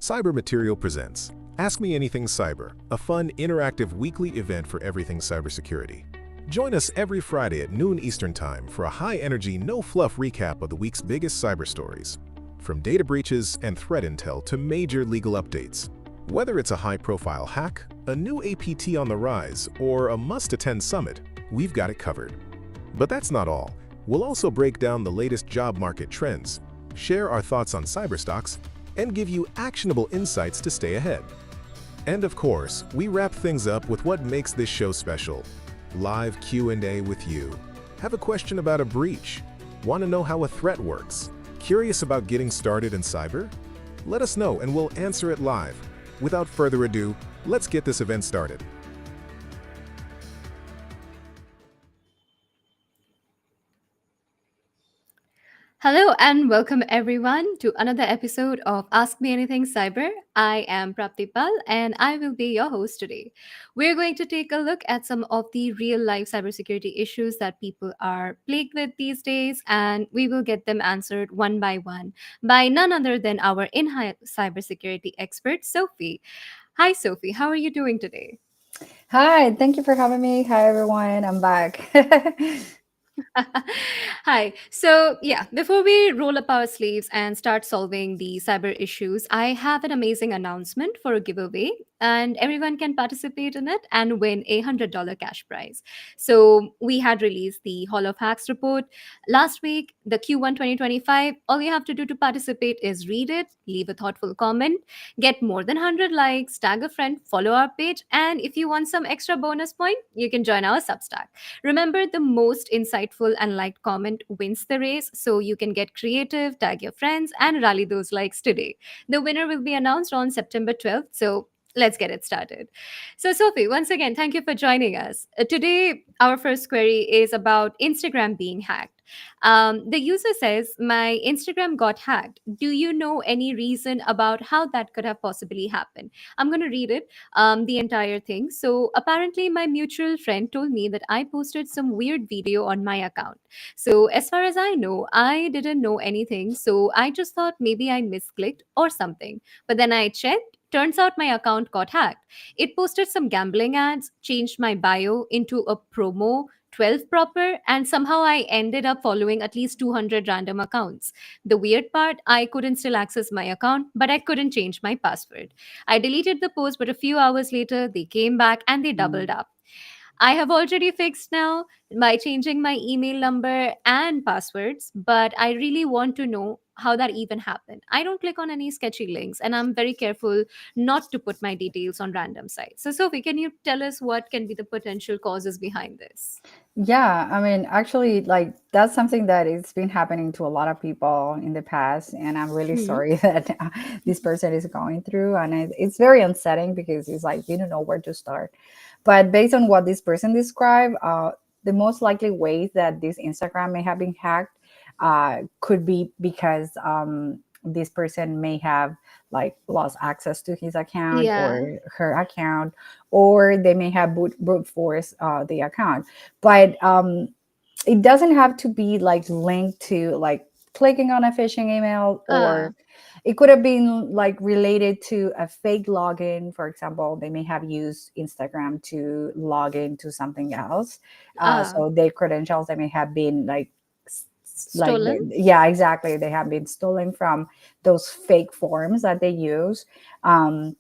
Cyber Material presents Ask Me Anything Cyber, a fun, interactive weekly event for everything cybersecurity. Join us every Friday at noon Eastern Time for a high-energy, no-fluff recap of the week's biggest cyber stories. From data breaches and threat intel to major legal updates. Whether it's a high-profile hack, a new APT on the rise, or a must-attend summit, we've got it covered. But that's not all. We'll also break down the latest job market trends, share our thoughts on cyber stocks, and give you actionable insights to stay ahead. And of course, we wrap things up with what makes this show special. Live Q&A with you. Have a question about a breach? Want to know how a threat works? Curious about getting started in cyber? Let us know and we'll answer it live. Without further ado, let's get this event started. Hello and welcome everyone to another episode of Ask Me Anything Cyber. I am Prapti Pal and I will be your host today. We're going to take a look at some of the real life cybersecurity issues that people are plagued with these days, and we will get them answered one by none other than our in-house cybersecurity expert, Sophie. Hi, Sophie. How are you doing today? Hi, thank you for having me. Hi, everyone. I'm back. Hi. So, yeah, before we roll up our sleeves and start solving the cyber issues, I have an amazing announcement for a giveaway, and everyone can participate in it and win a $100 cash prize. So, we had released the Hall of Hacks report last week, the Q1 2025. All you have to do to participate is read it, leave a thoughtful comment, get more than 100 likes, tag a friend, follow our page, and if you want some extra bonus point, you can join our Substack. Remember, the most insightful and liked comment wins the race, so you can get creative, tag your friends, and rally those likes today. The winner will be announced on September 12th, so let's get it started. So, Sophie, once again, thank you for joining us. Today, our first query is about Instagram being hacked. The user says, my Instagram got hacked. Do you know any reason about how that could have possibly happened? I'm going to read it, the entire thing. So apparently, my mutual friend told me that I posted some weird video on my account. So as far as I know, I didn't know anything. So I just thought maybe I misclicked or something. But then I checked. Turns out my account got hacked. It posted some gambling ads, changed my bio into a promo 12 proper, and somehow I ended up following at least 200 random accounts. The weird part, I couldn't still access my account, but I couldn't change my password. I deleted the post, but a few hours later, they came back and they doubled Mm. up. I have already fixed now by changing my email number and passwords, but I really want to know how that even happened. I don't click on any sketchy links and I'm very careful not to put my details on random sites. So, Sophie, can you tell us what can be the potential causes behind this? Yeah, I mean, actually, like that's something that it's been happening to a lot of people in the past, and I'm really Hmm. sorry that this person is going through, and it's very unsettling because it's like you don't know where to start. But based on what this person described, the most likely ways that this Instagram may have been hacked could be because this person may have like lost access to his account Yeah. or her account, or they may have brute force the account. But it doesn't have to be like linked to like clicking on a phishing email, Uh, or it could have been like related to a fake login. For example, they may have used Instagram to log into something else, uh, so their credentials, they may have been like Stolen? yeah, exactly, they have been stolen from those fake forms that they use. um,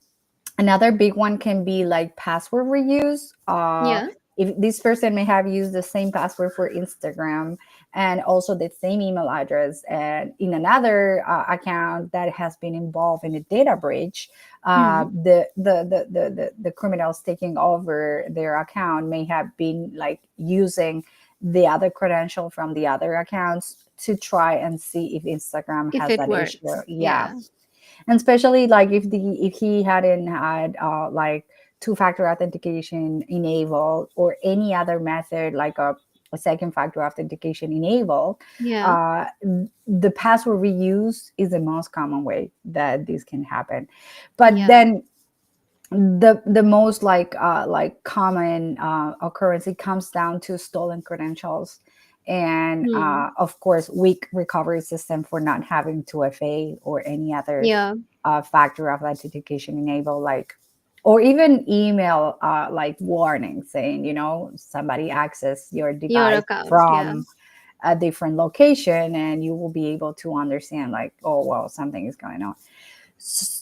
Another big one can be like password reuse. Yeah. If this person may have used the same password for Instagram and also the same email address, and in another account that has been involved in a data breach, Hmm. the criminals taking over their account may have been like using the other credential from the other accounts to try and see if Instagram If has it that issue. works. Yeah, Yeah. and especially like if he hadn't had like two-factor authentication enabled, or any other method like a second factor authentication enabled, Yeah. uh, the password reuse is the most common way that this can happen. But Yeah. then the most like common occurrence, it comes down to stolen credentials. and Hmm. of course weak recovery system for not having 2FA or any other Yeah. factor of authentication enabled, like, or even email like warning saying, somebody access your Your device account. Yeah. from a different location, and you will be able to understand like, oh well, something is going on.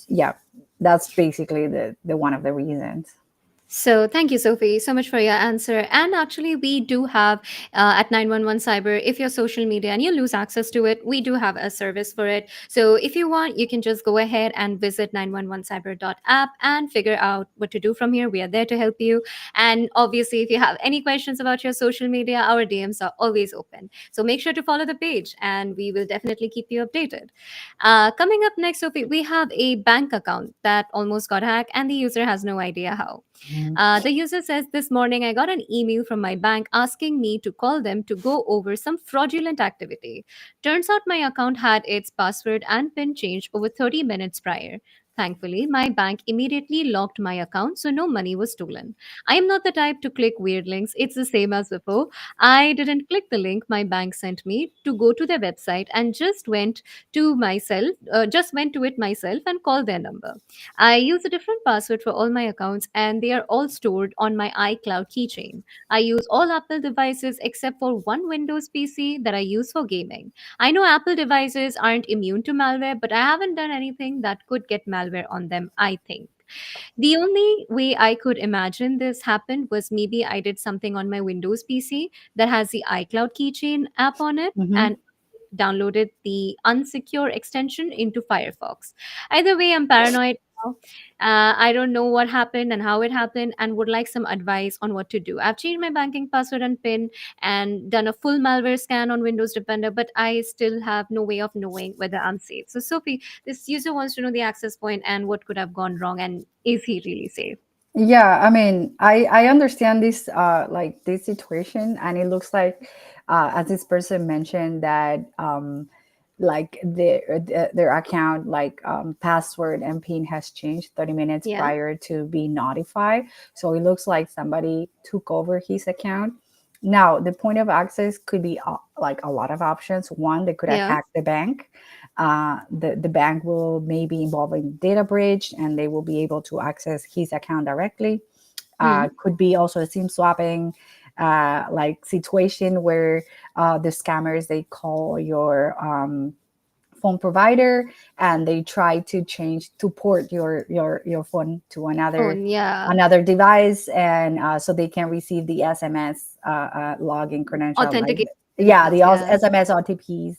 Yeah, that's basically the one of the reasons. So thank you, Sophie, so much for your answer. And actually, we do have at 911 Cyber, if your social media and you lose access to it, we do have a service for it. So if you want, you can just go ahead and visit 911cyber.app and figure out what to do from here. We are there to help you. And obviously, if you have any questions about your social media, our DMs are always open. So make sure to follow the page and we will definitely keep you updated. Coming up next, Sophie, we have a bank account that almost got hacked and the user has no idea how. Mhm. The user says, this morning I got an email from my bank asking me to call them to go over some fraudulent activity. Turns out my account had its password and PIN changed over 30 minutes prior. Thankfully, my bank immediately locked my account so no money was stolen. I am not the type to click weird links. It's the same as before. I didn't click the link my bank sent me to go to their website and just went to it myself and called their number. I use a different password for all my accounts, and they are all stored on my iCloud keychain. I use all Apple devices except for one Windows PC that I use for gaming. I know Apple devices aren't immune to malware, but I haven't done anything that could get malware on them, I think. The only way I could imagine this happened was maybe I did something on my Windows PC that has the iCloud keychain app on it Mhm. and downloaded the unsecure extension into Firefox. Either way, I'm paranoid now. I don't know what happened and how it happened and would like some advice on what to do. I've changed my banking password and PIN and done a full malware scan on Windows Defender, but I still have no way of knowing whether I'm safe. So, Sophie, this user wants to know the access point and what could have gone wrong and is he really safe? Yeah, I mean, I understand this like this situation, and it looks like as this person mentioned that like their account like password and PIN has changed 30 minutes Yeah. prior to be notified. So it looks like somebody took over his account. Now, the point of access could be like a lot of options. One, they could have Yeah. hacked the bank. The bank will maybe involve in data breach, and they will be able to access his account directly. Hmm. Could be also a SIM swapping like situation where the scammers they call your phone provider, and they try to change to port your phone to another Phone. Yeah. another device, and so they can receive the SMS login credential, like Authenticate yeah, the credentials. Yeah. SMS OTPs.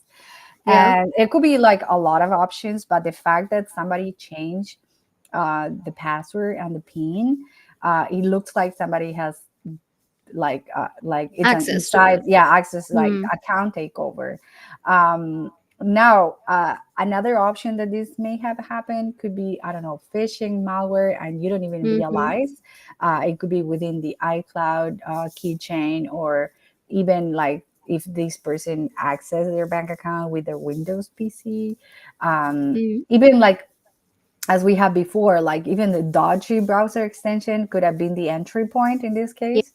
Yeah. And it could be like a lot of options, but the fact that somebody changed the password and the PIN, it looks like somebody has like it's an Access to inside, it. yeah, access, like Hmm. account takeover. Now another option that this may have happened could be, I don't know, phishing malware, and you don't even Hmm. realize. It could be within the iCloud keychain, or even like if this person access their bank account with their Windows PC. Hmm. Even like as we had before, like even the dodgy browser extension could have been the entry point in this Yeah. case.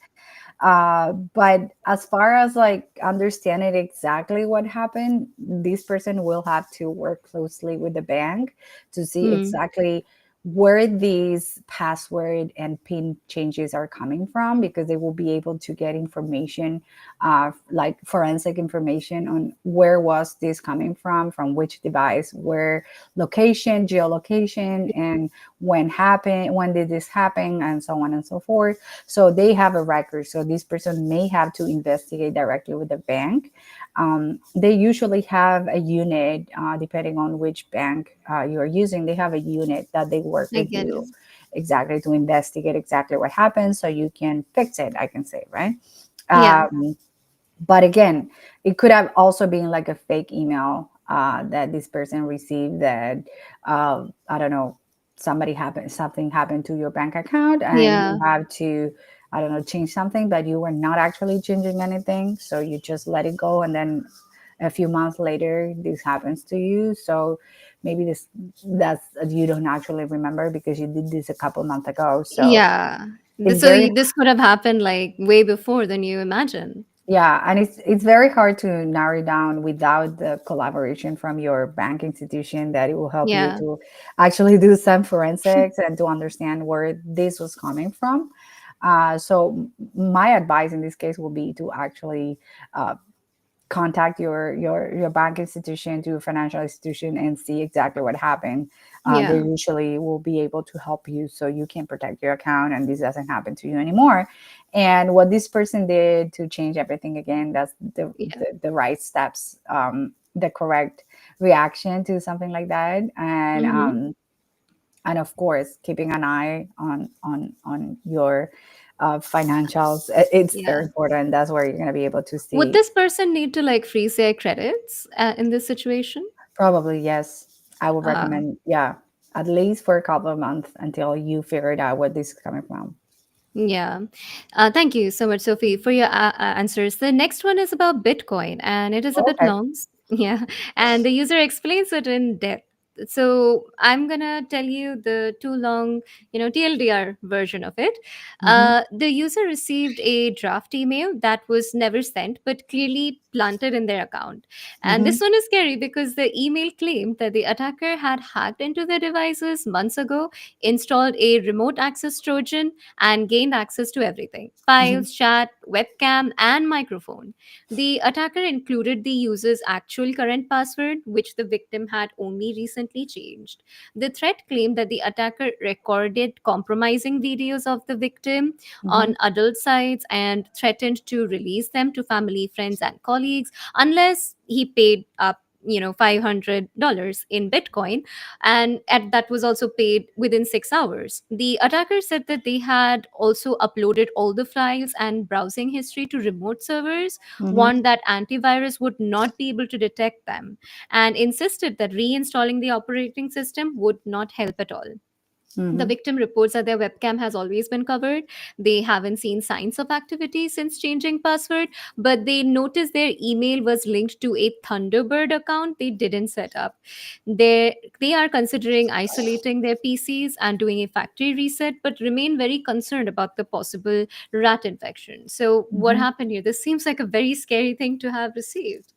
But as far as like understanding exactly what happened, this person will have to work closely with the bank to see Hmm. exactly where these password and PIN changes are coming from, because they will be able to get information, like forensic information on where was this coming from which device, where location, geolocation, and when did this happen, and so on and so forth. So they have a record. So this person may have to investigate directly with the bank. They usually have a unit, depending on which bank you're using. They have a unit that they work I with get you it. exactly to investigate exactly what happened, so you can fix it, I can say, right? Yeah. But again, it could have also been like a fake email that this person received, that I don't know, something happened to your bank account, and Yeah. you have to, I don't know, change something, but you were not actually changing anything, so you just let it go, and then a few months later this happens to you. So maybe that's you don't actually remember because you did this a couple months ago. So Yeah. it's So very this could have happened like way before than you imagine. Yeah, and it's very hard to narrow down without the collaboration from your bank institution that it will help you Yeah. to actually do some forensics and to understand where this was coming from. My advice in this case will be to actually uh, contact your bank institution, to your financial institution, and see exactly what happened. They Yeah. usually will be able to help you so you can protect your account and this doesn't happen to you anymore. And what this person did to change everything again, that's Yeah. the right steps, the correct reaction to something like that. Mm-hmm. And of course keeping an eye on your financials. It's very Yeah. important. That's where you're going to be able to Would see. this person need to like freeze their credits in this situation? Probably, yes. I would Uh, recommend, yeah, at least for a couple of months until you figure it out where this is coming from. Yeah. Thank you so much, Sophie, for your answers. The next one is about Bitcoin, and it is a bit Okay. long. Yeah. And the user explains it in depth. So I'm going to tell you the too long, TLDR version of it. Hmm. The user received a draft email that was never sent, but clearly planted in their account. And Hmm. this one is scary because the email claimed that the attacker had hacked into their devices months ago, installed a remote access Trojan, and gained access to everything: Hmm. files, chat, webcam, and microphone. The attacker included the user's actual current password, which the victim had only recently changed. The threat claimed that the attacker recorded compromising videos of the victim Hmm. on adult sites and threatened to release them to family, friends, and colleagues unless he paid up, $500 in Bitcoin, and that was also paid within 6 hours. The attacker said that they had also uploaded all the files and browsing history to remote servers, Hmm. warned that antivirus would not be able to detect them, and insisted that reinstalling the operating system would not help at all. The Hmm. victim reports that their webcam has always been covered. They haven't seen signs of activity since changing password, but they noticed their email was linked to a Thunderbird account they didn't set up. They are considering isolating their PCs and doing a factory reset, but remain very concerned about the possible rat infection. So, what Hmm. happened here? This seems like a very scary thing to have received.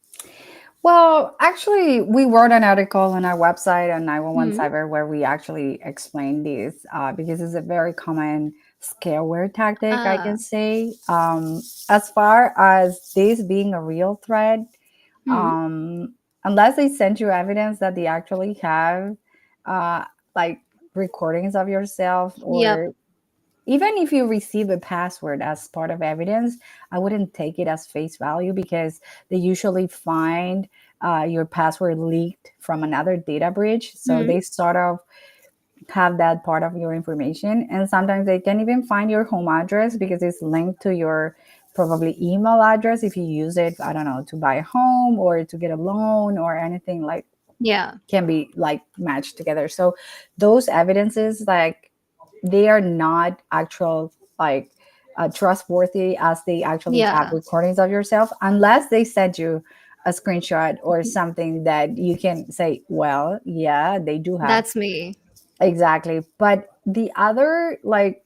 Well, actually, we wrote an article on our website on 911 Hmm. Cyber where we actually explain this because it's a very common scareware tactic, I can Ah. say. As far as this being a real threat, Hmm. um, unless they send you evidence that they actually have uh, like recordings of yourself, Yep. or even if you receive a password as part of evidence, I wouldn't take it as face value because they usually find your password leaked from another data breach. So Hmm. they sort of have that part of your information. And sometimes they can even find your home address because it's linked to your probably email address if you use it, I don't know, to buy a home or to get a loan or anything like Yeah. can be like matched together. So those evidences, like they are not actual like trustworthy as they actually have Yeah. recordings of yourself unless they send you a screenshot or something that you can say, well, yeah, they do have. That's me. Exactly. But the other like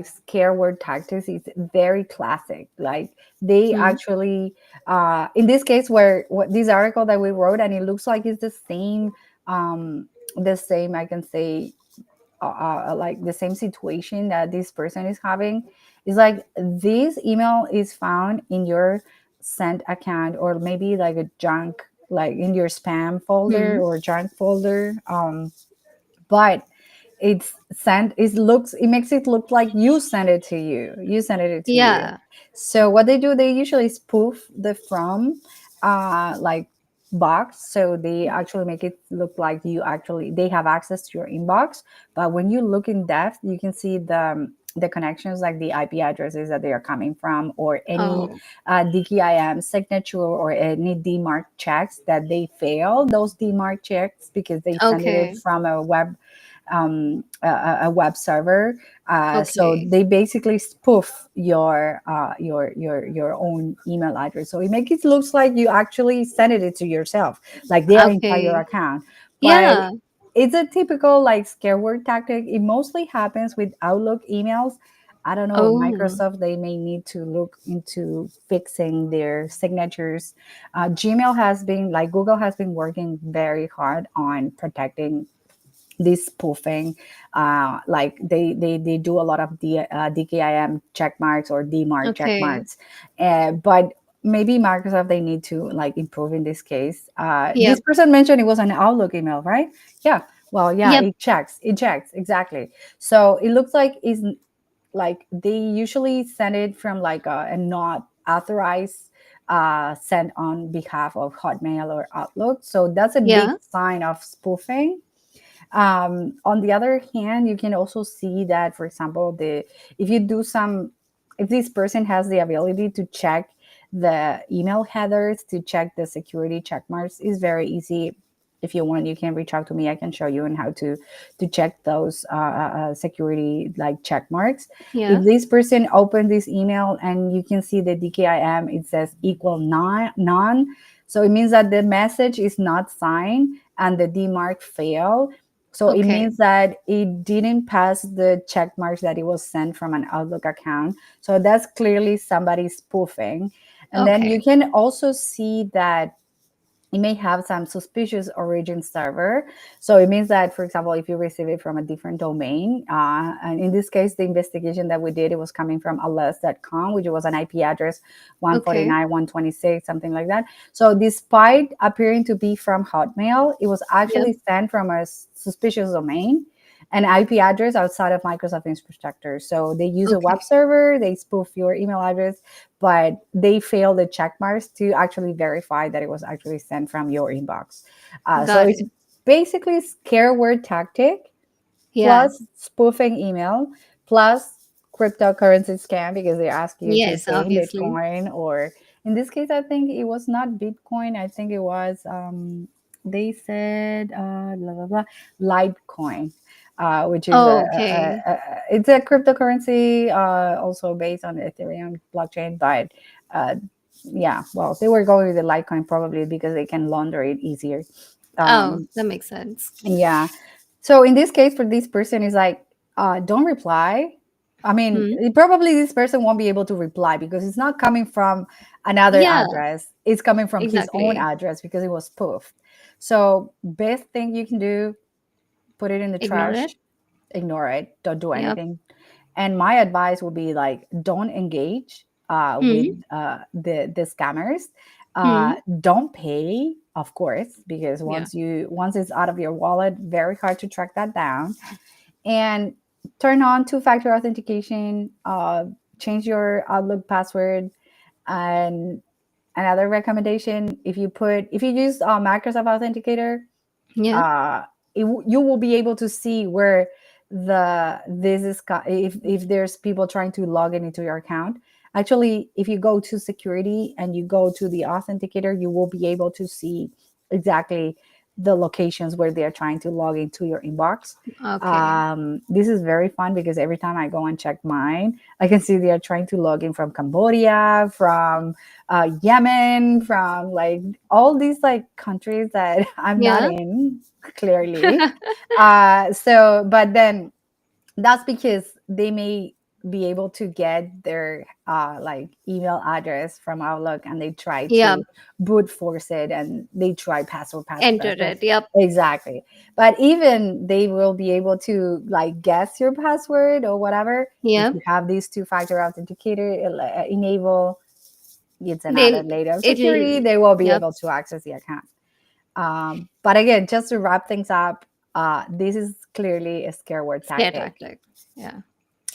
scare word tactics is very classic. Like they Hmm. actually in this case where what this article that we wrote, and it looks like it's the same, I can say, like the same situation that this person is having, is like this email is found in your sent account or maybe like a junk, like in your spam folder Hmm. or junk folder. But it's sent, it makes it look like you sent it to you. Yeah. So what they do, they usually spoof the from like box, so they actually make it look like you actually they have access to your inbox. But when you look in depth, you can see the connections, like the IP addresses that they are coming from, or any Oh, DKIM signature or any DMARC checks that they fail those DMARC checks because they send it okay. from a web server. So Okay. they basically spoof your own email address. So it makes it looks like you actually sent it to yourself, like they are inside your Okay. account. But Yeah. it's a typical like scare word tactic. It mostly happens with Outlook emails. I don't know, Oh, Microsoft, they may need to look into fixing their signatures. Gmail has been, like Google has been working very hard on protecting this spoofing. Like they do a lot of DKIM check marks or DMARC check okay. marks. But maybe Microsoft, they need to like improve in this case. This Yep. person mentioned it was an Outlook email, right? Yeah. Well, yeah, Yep. it checks exactly. So it looks like is like they usually send it from like a not authorized sent on behalf of Hotmail or Outlook. So that's a big Yeah. sign of spoofing. On the other hand, you can also see that, for example, the if you do some, if this person has the ability to check the email headers, to check the security check marks, is very easy. If you want, you can reach out to me. I can show you on how to check those security like check marks. Yeah. If this person opened this email and you can see the DKIM, it says equal none. So it means that the message is not signed and the DMARC failed. So it Okay. means that it didn't pass the check marks that it was sent from an Outlook account. So that's clearly somebody spoofing. And then Okay. you can also see that it may have some suspicious origin server. So it means that, for example, if you receive it from a different domain, and in this case, the investigation that we did, it was coming from alerts.com, which was an IP address Okay. 149, 126, something like that. So despite appearing to be from Hotmail, it was Yep. actually sent from a suspicious domain, an IP address outside of Microsoft infrastructure. So they use a Okay. web server, they spoof your email address, but they failed the check marks to actually verify that it was actually sent from your inbox. So Got it's it. basically scare word tactic Yeah. plus spoofing email plus cryptocurrency scam because they ask you to Yes, pay in obviously. Bitcoin, or in this case, I think it was not Bitcoin. I think it was they said blah blah blah Litecoin. Which is Oh, okay. it's a cryptocurrency also based on the Ethereum blockchain, but yeah, well, they were going with the Litecoin probably because they can launder it easier. Oh, Um, that makes sense. yeah. So in this case, for this person, is like, don't reply. I mean, Hmm. probably this person won't be able to reply because it's not coming from another Yeah, address. It's coming from his own exactly. address because it was spoofed. So best thing you can do, put it in the Ignore it. trash, ignore it, don't do Yep. anything. And my advice would be like, don't engage with Hmm. the scammers. Hmm. Don't pay, of course, because Yeah. once it's out of your wallet, very hard to track that down. And turn on two-factor authentication. Change your Outlook password. And another recommendation: if you use Microsoft Authenticator, Yeah. uh, you will be able to see where if there's people trying to log in into your account. Actually, if you go to security and you go to the authenticator, you will be able to see exactly the locations where they are trying to log into your inbox. Okay. This is very fun because every time I go and check mine, I can see they are trying to log in from Cambodia, from Yemen, from like all these like countries that I'm not Yeah. in, clearly. But then that's because they may be able to get their like email address from Outlook, and they try Yep. to brute force it, and they try password, Enter password. it. Yep. Exactly. But even they will be able to like guess your password or whatever if Yep. you have these two-factor authenticator enable. It's another They'll layer of security. it'll They will be Yep. able to access the account. But again, just to wrap things up, this is clearly a scare word Scare tactic. tactic. Yeah.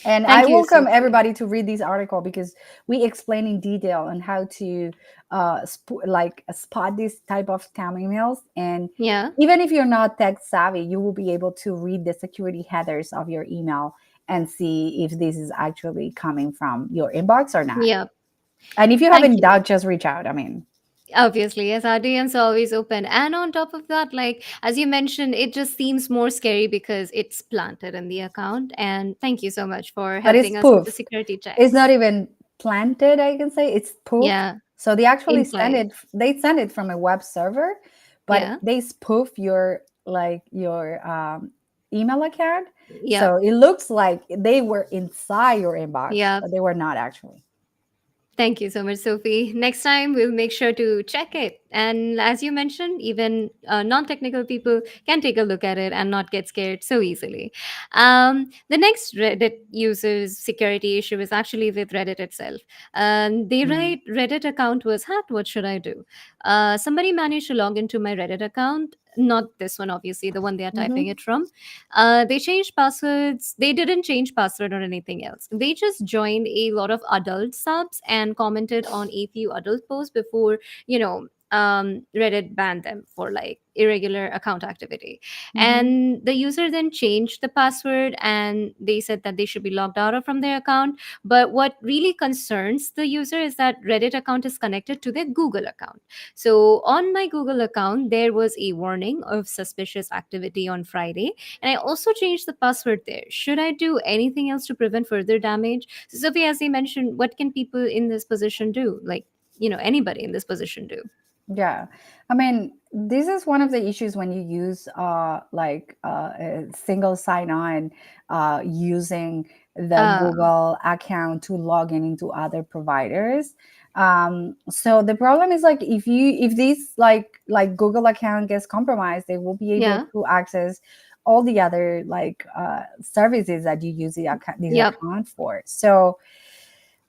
And I Thank you, welcome Susie. everybody to read this article because we explain in detail on how to spot this type of scam emails. And Yeah. even if you're not tech savvy, you will be able to read the security headers of your email and see if this is actually coming from your inbox or not. Yep. And if you have Thank any you. doubt, just reach out. I mean, Obviously, yes, our DMs are always open. And on top of that, like as you mentioned, it just seems more scary because it's planted in the account. And thank you so much for but it's helping us with the spoofed. security It's not checks. even planted, I can say. It's spoofed. Yeah. So they actually Implied. send it from a web server, but Yeah. they spoof your email account. Yep. So it looks like they were inside your inbox, Yep. but they were not actually. Thank you so much, Sophie. Next time, we'll make sure to check it. And as you mentioned, even non technical people can take a look at it and not get scared so easily. The next Reddit user's security issue is actually with Reddit itself. They Mm. write Reddit account was hacked. What should I do? Somebody managed to log into my Reddit account. Not this one, obviously, the one they are typing Mm-hmm. it from. They changed passwords. They didn't change password or anything else. They just joined a lot of adult subs and commented on a few adult posts before, Reddit banned them for like irregular account activity. Mm-hmm. And the user then changed the password and they said that they should be logged out of from their account. But what really concerns the user is that Reddit account is connected to their Google account. So on my Google account, there was a warning of suspicious activity on Friday, and I also changed the password there. Should I do anything else to prevent further damage? So, Sophie, as you mentioned, what can people in this position do? Like, anybody in this position do? Yeah. I mean, this is one of the issues when you use a single sign-on using the Uh, Google account to log in into other providers. So the problem is like if this Google account gets compromised, they will be able yeah. to access all the other services that you use this Yep. account for. So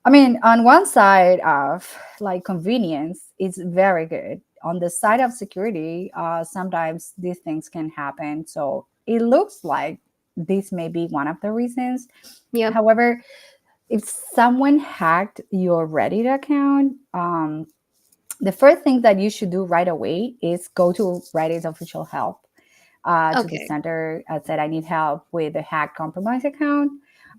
I mean, on one side of like convenience, it's very good. On the side of security, sometimes these things can happen. So it looks like this may be one of the reasons. Yep. However, if someone hacked your Reddit account, the first thing that you should do right away is go to Reddit's official help, to the Okay. center, said, I need help with a hack compromise account.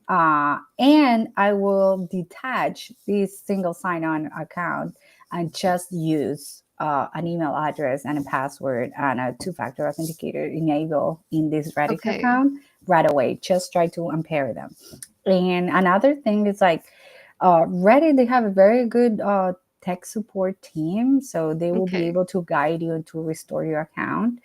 And I will detach this single sign on account and just use an email address and a password and a two-factor authenticator enable in this Reddit Okay. account right away. Just try to impair them. And another thing is like Reddit, they have a very good tech support team. So they will be Okay. able to guide you to restore your account.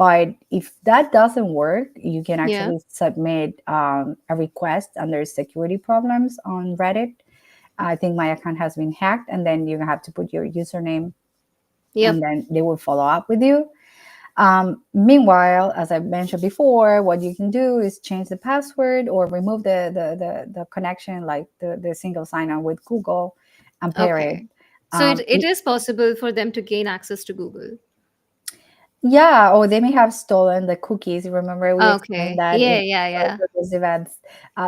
But if that doesn't work, you can Yeah. actually submit a request under security problems on Reddit. I think my account has been hacked, and then you have to put your username, and Yep. then they will follow up with you. Meanwhile, as I mentioned before, what you can do is change the password or remove the connection, like the single sign on with Google, and pair it. Okay. So it is possible for them to gain access to Google. Yeah, or they may have stolen the cookies. Remember, we explained Okay. that Yeah. in Yeah. Yeah. those events.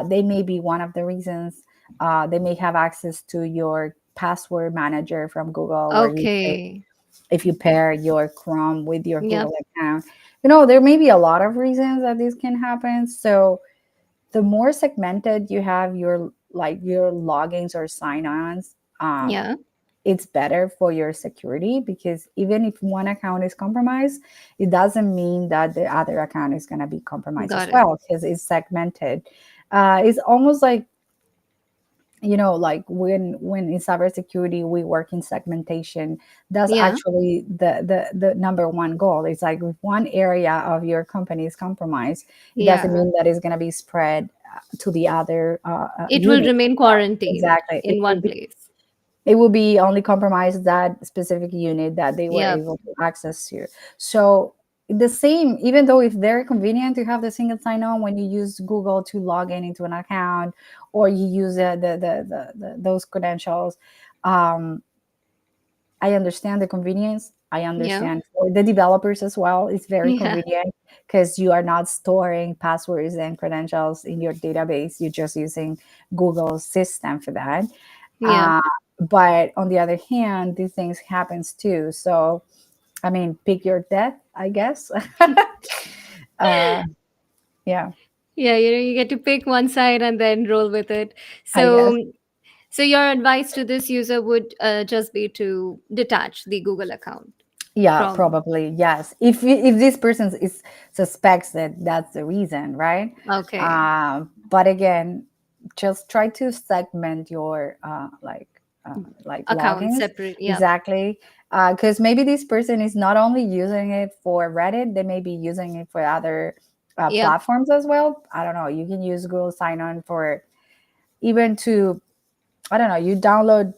They may be one of the reasons. They may have access to your password manager from Google, where you can, Okay. if you pair your Chrome with your Yep. Google account. There may be a lot of reasons that this can happen. So the more segmented you have your logins or sign-ons, Yeah. it's better for your security, because even if one account is compromised, it doesn't mean that the other account is going to be compromised as Got it. well, because it's segmented. It's almost like, like when in cybersecurity we work in segmentation, that's Yeah. actually the number one goal. It's like if one area of your company is compromised, it doesn't Yeah. mean that it's going to be spread to the other It will units as remain well. quarantined Exactly. in one place. It will be only compromised that specific unit that they were Yep. able to access to. So the same, even though it's very convenient to have the single sign-on when you use Google to log in into an account, or you use those credentials, um, I understand the convenience. I Yeah. understand for the developers as well. It's very Yeah. convenient because you are not storing passwords and credentials in your database. You're just using Google's system for that. Yeah. Uh, but on the other hand, these things happens too. So, I mean, pick your death, I guess. uh, yeah, Yeah, you get to pick one side and then roll with it. I guess. So your advice to this user would just be to detach the Google account Yeah, from. probably yes. If this person is suspects that that's the reason, right? Okay. But again, just try to segment your Account logins separate. Yep. exactly, because maybe this person is not only using it for Reddit, they may be using it for other Yep. platforms as well. I don't know. You can use Google Sign On for even to, I don't know, you download,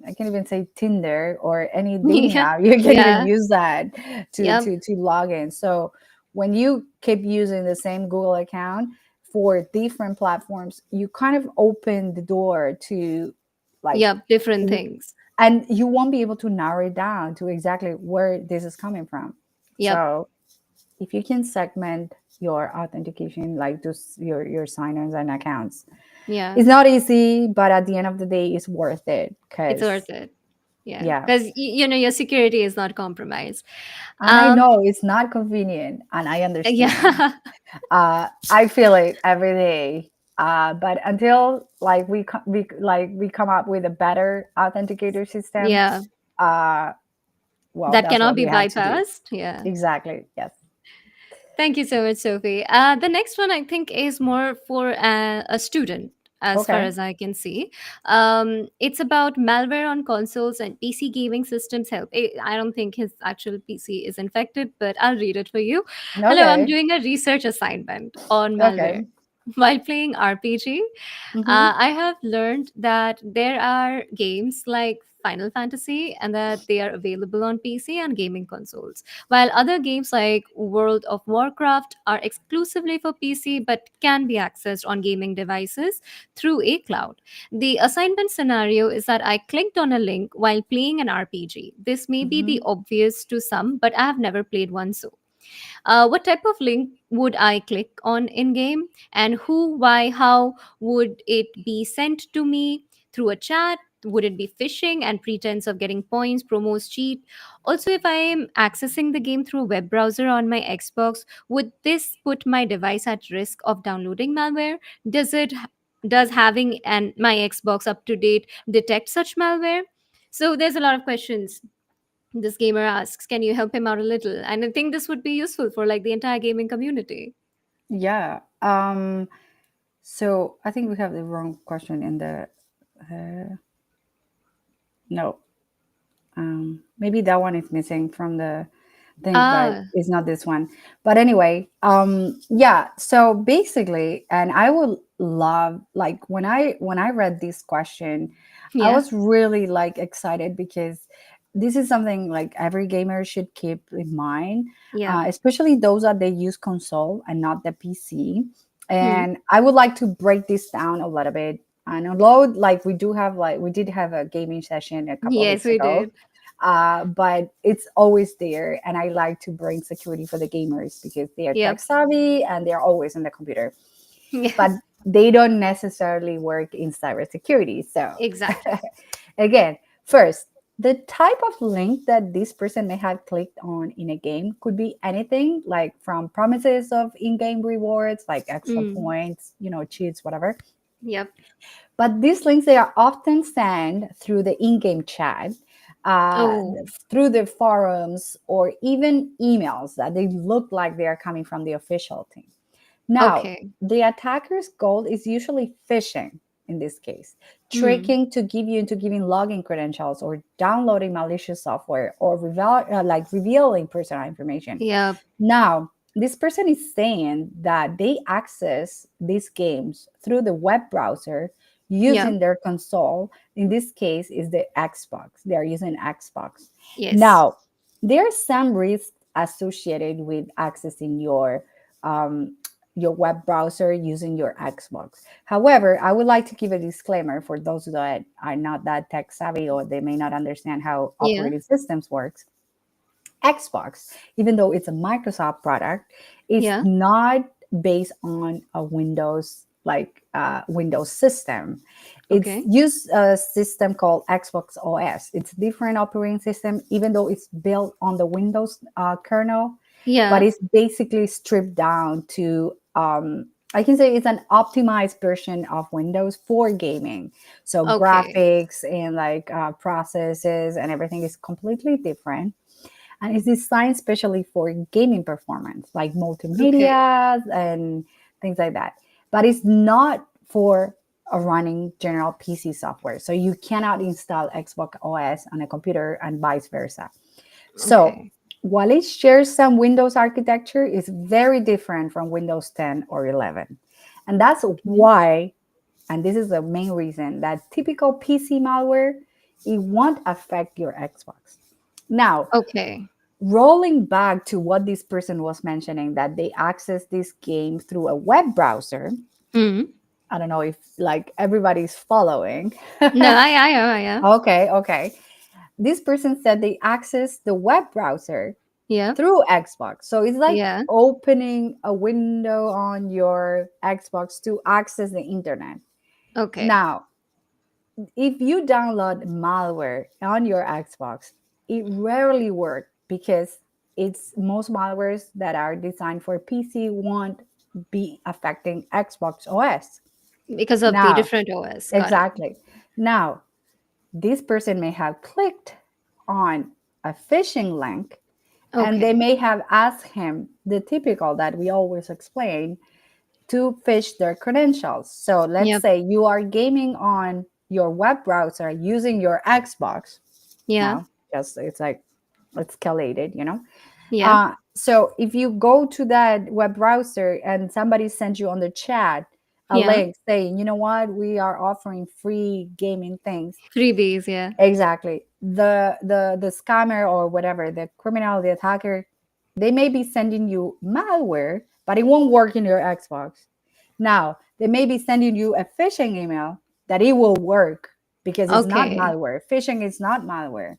I can even say Tinder or any dating Yeah. app. You can even Yeah. use that Yep. to log in. So when you keep using the same Google account for different platforms, you kind of open the door to like, Yep. Different w- things. and you won't be able to narrow it down to exactly where this is coming from. Yep. So if you can segment your authentication, like just your sign-ins and accounts, Yeah. it's not easy, but at the end of the day, it's worth it It's because, worth it. Yeah. yeah. Because, your security is not compromised. And I Um, know it's not convenient, and I understand. yeah. I feel it every day. But until like we come up with a better authenticator system, Yeah. uh, well, That that's cannot what be we have to do. bypassed. Yeah. Exactly. Yes. Thank you so much, Sophie. The next one I think is more for a student, as far Okay. as I can see. It's about malware on consoles and PC gaming systems help. I don't think his actual PC is infected, but I'll read it for you. Hello, I'm Okay. doing a research assignment on malware. Okay. While playing RPG, Mm-hmm. I have learned that there are games like Final Fantasy and that they are available on PC and gaming consoles, while other games like World of Warcraft are exclusively for PC but can be accessed on gaming devices through a cloud. The assignment scenario is that I clicked on a link while playing an RPG. This may be the Mm-hmm. obvious to some, but I have never played one so. What type of link would I click on in game? And who, why, how would it be sent to me through a chat? Would it be phishing and pretense of getting points, promos, cheat? Also, if I am accessing the game through a web browser on my Xbox, would this put my device at risk of downloading malware? Does having my Xbox up to date detect such malware? So there's a lot of questions this gamer asks. Can you help him out a little? And I think this would be useful for like the entire gaming community. Yeah. So I think we have the wrong question in the. No. Maybe that one is missing from the thing, but Ah, it's not this one. But anyway, yeah. So basically, and I would love, like, when I read this question, I yeah, was really like excited because this is something like every gamer should keep in mind, yeah. especially those that they use console and not the PC. Hmm. And I would like to break this down a little bit. And although like we did have a gaming session a couple of Yes, weeks we ago, did. but it's always there. And I like to bring security for the gamers because they are tech Yep. savvy and they're always on the computer, but Yes, they don't necessarily work in cybersecurity. So exactly. again, first, the type of link that this person may have clicked on in a game could be anything, like from promises of in-game rewards, like extra Mm. points, cheats, whatever. Yep. But these links, they are often sent through the in-game chat, uh, Oh, through the forums, or even emails that they look like they are coming from the official team. Now, okay. the attacker's goal is usually phishing in this case, Hmm. tricking to give you into giving login credentials or downloading malicious software or like revealing personal information. Yep. Now, this person is saying that they access these games through the web browser Yep. using their console. In this case, is the Xbox. They are using Xbox. Yes. Now, there are some risks associated with accessing your web browser using your Xbox. However, I would like to give a disclaimer for those that are not that tech savvy or they may not understand how Yeah. operating systems works. Xbox, even though it's a Microsoft product, is Yeah. not based on a Windows system. It's Okay. used a system called Xbox OS. It's a different operating system, even though it's built on the Windows kernel, but Yeah. it's basically stripped down to. I can say it's an optimized version of Windows for gaming. So Okay. graphics and like processes and everything is completely different, and it's designed specially for gaming performance, like Okay. multimedia and things like that. But it's not for a running general PC software. So you cannot install Xbox OS on a computer and vice versa. So Okay. while it shares some Windows architecture, is very different from Windows 10 or 11. And that's Mhm. why, and this is the main reason, that typical PC malware, it won't affect your Xbox. Now, Okay. rolling back to what this person was mentioning, that they access this game through a web browser. Mm. I don't know if like everybody's following. No, I am. Okay, okay. This person said they access the web browser Yeah. through Xbox. So it's like Yeah. opening a window on your Xbox to access the internet. Okay. Now, if you download malware on your Xbox, it rarely works because it's most malwares that are designed for PC won't be affecting Xbox OS. Because of the Now, different OS. Got it. exactly. Now, this person may have clicked on a phishing link and they Okay. may have asked him the typical that we always explain to phish their credentials. So let's Yep. say you are gaming on your web browser using your Xbox. Yeah. Now, just it's like escalated, you know. Yeah. So if you go to that web browser and somebody sends you on the chat a Yeah. link saying, you know what, we are offering free gaming things. Freebies. Yeah. Exactly. The scammer or whatever, the criminal, the attacker, they may be sending you malware, but it won't work in your Xbox. Now, they may be sending you a phishing email that it will work because it's not Okay. malware. Phishing is not malware.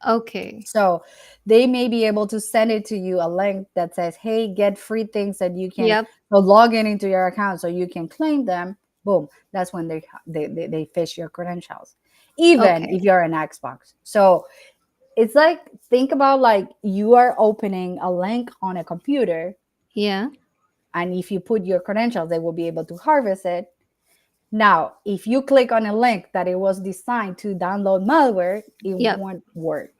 Okay. So they may be able to send it to you a link that says, hey, get free things that you can Yep. so log in into your account so you can claim them. Boom. That's when they fish your credentials, even Okay. if you're an Xbox. So it's like, think about like you are opening a link on a computer, Yeah. and if you put your credentials, they will be able to harvest it. Now, if you click on a link that it was designed to download malware, it Yep. won't work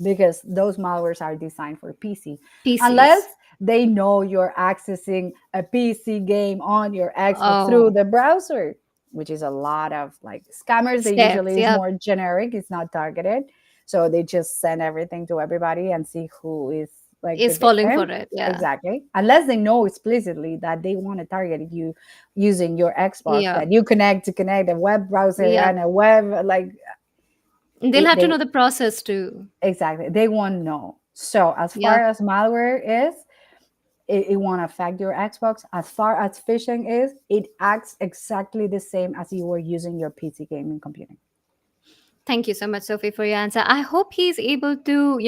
because those malwares are designed for PC. Unless PCs. they know you're accessing a PC game on your Xbox through Oh, the browser, which is a lot of like scammers. They steps. usually is Yep. more generic, it's not targeted. So they just send everything to everybody and see who is like the Is falling victim. for it. Yeah. Exactly. Unless they know explicitly that they want to target you using your Xbox, Yeah. that you connect a web browser Yep. and a web like They'll it, have to they know the process too. exactly they won't know. So as far Yep. as malware is, it won't affect your Xbox. As far as phishing is, it acts exactly the same as you were using your PC gaming computer. Thank you so much, Sophie, for your answer. I hope he's able to,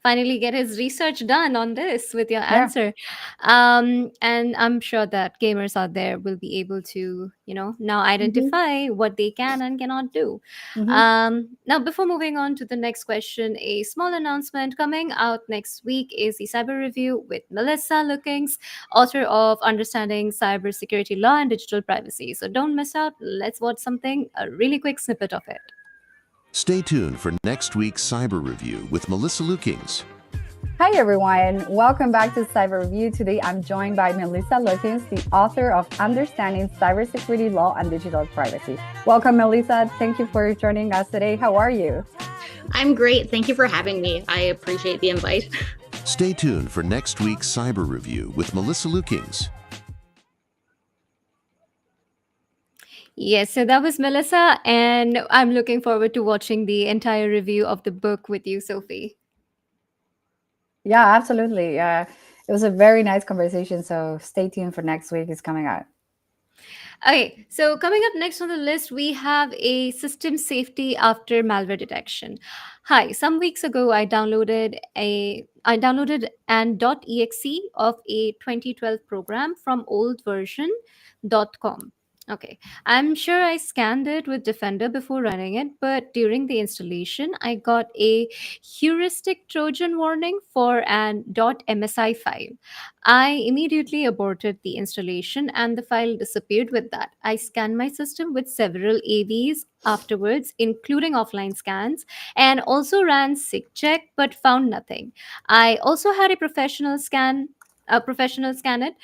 finally get his research done on this with your Yeah. answer. And I'm sure that gamers out there will be able to, now Hmm. identify what they can and cannot do. Hmm. Now, before moving on to the next question, a small announcement coming out next week is the Cyber Review with Melissa Lookings, author of Understanding Cybersecurity Law and Digital Privacy. So don't miss out. Let's watch something, a really quick snippet of it. Stay tuned for next week's Cyber Review with Melissa Lukings. Hi everyone, welcome back to Cyber Review. Today I'm joined by Melissa Lookins, the author of Understanding Cybersecurity Law and Digital Privacy. Welcome, Melissa. Thank you for joining us today. How are you? I'm great. Thank you for having me. I appreciate the invite. Stay tuned for next week's Cyber Review with Melissa Lukings. Yes, so that was Melissa, and I'm looking forward to watching the entire review of the book with you, Sophie. Yeah, absolutely. It was a very nice conversation. So stay tuned for next week. It's coming out. Okay, so coming up next on the list, we have a system safety after malware detection. Hi, some weeks ago I downloaded an .exe of a 2012 program from oldversion.com. Okay, I'm sure I scanned it with Defender before running it, but during the installation, I got a heuristic Trojan warning for an .msi file. I immediately aborted the installation and the file disappeared with that. I scanned my system with several AVs afterwards, including offline scans, and also ran SigCheck but found nothing. I also had a professional scan it.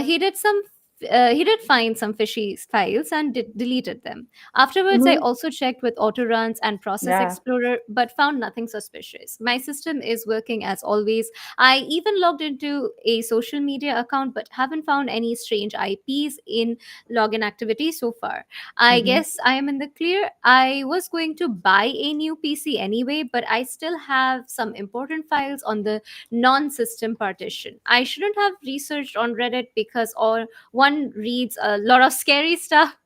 He did some he did find some fishy files and deleted them. Afterwards, I Mhm. also checked with autoruns and Process Yeah. Explorer, but found nothing suspicious. My system is working as always. I even logged into a social media account, but haven't found any strange IPs in login activity so far. I Mhm. guess I am in the clear. I was going to buy a new PC anyway, but I still have some important files on the non system partition. I shouldn't have researched on Reddit because all one reads a lot of scary stuff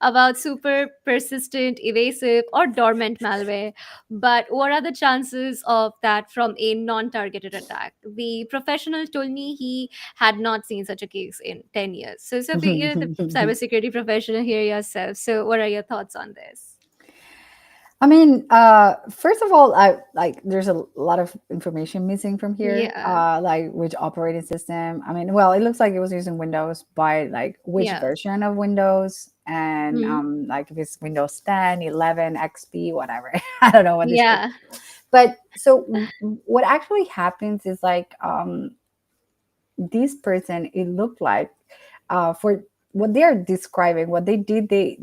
about super persistent, evasive, or dormant malware. But what are the chances of that from a non targeted attack? The professional told me he had not seen such a case in 10 years. So, Sophie, you're the cybersecurity professional here yourself. So, what are your thoughts on this? I mean, first of all, I like there's a lot of information missing from here. Yeah, Like which operating system. I mean, well, it looks like it was using Windows, by like which yeah. version of Windows, and Hmm. like if it's Windows 10, 11, XP, whatever. I don't know what this is. Yeah. But so what actually happens is like this person, it looked like for what they're describing, what they did, they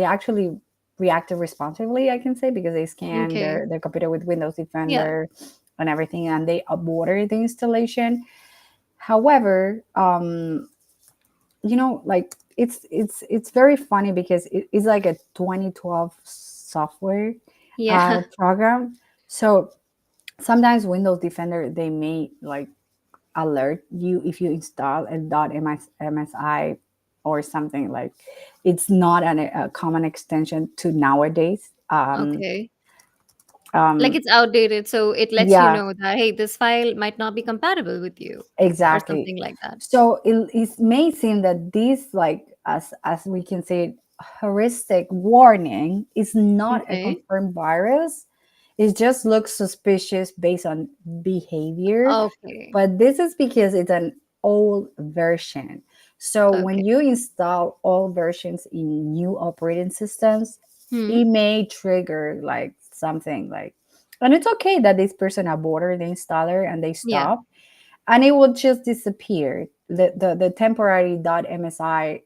actually reacted responsibly, I can say, because they scanned Okay. their computer with Windows Yeah. Defender and everything, and they aborted the installation. However, like it's very funny because it's like a 2012 software Yeah. program. So sometimes Windows Defender, they may like alert you if you install a .msi or something. Like it's not a common extension to nowadays. Okay. Like Um it's outdated, so it lets you yeah, know that, hey, this file might not be compatible with you or exactly. something like that. So it may seem that this, like, as we can say, heuristic warning is not a Okay. confirmed virus. It just looks suspicious based on behavior, Okay. but this is because it's an old version. So when Okay. you install old versions in new operating systems, Hmm. it may trigger like something like, and it's okay that this person aborted the installer and they Yeah. stop, and it will just disappear. The temporary .msi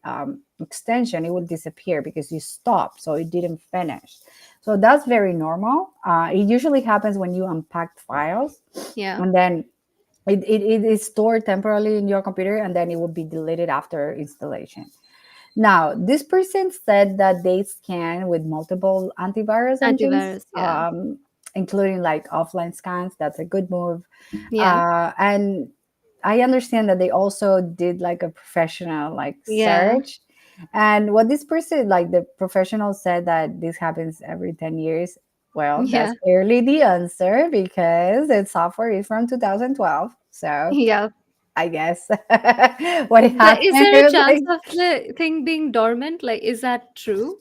extension, it will disappear because you stopped, so it didn't finish. So that's very normal. It usually happens when you unpack files, Yeah. and then it is stored temporarily in your computer, and then it will be deleted after installation. Now, this person said that they scan with multiple antivirus engines, Antivirus. Yeah. including like offline scans. That's a good move. Yeah. And I understand that they also did like a professional like Yeah. search. And what this person, like the professional, said that this happens every 10 years. Well, Yeah. that's clearly the answer because the software is from 2012. So Yeah. I guess what happened Is there a was chance like of the thing being dormant? Like, is that true?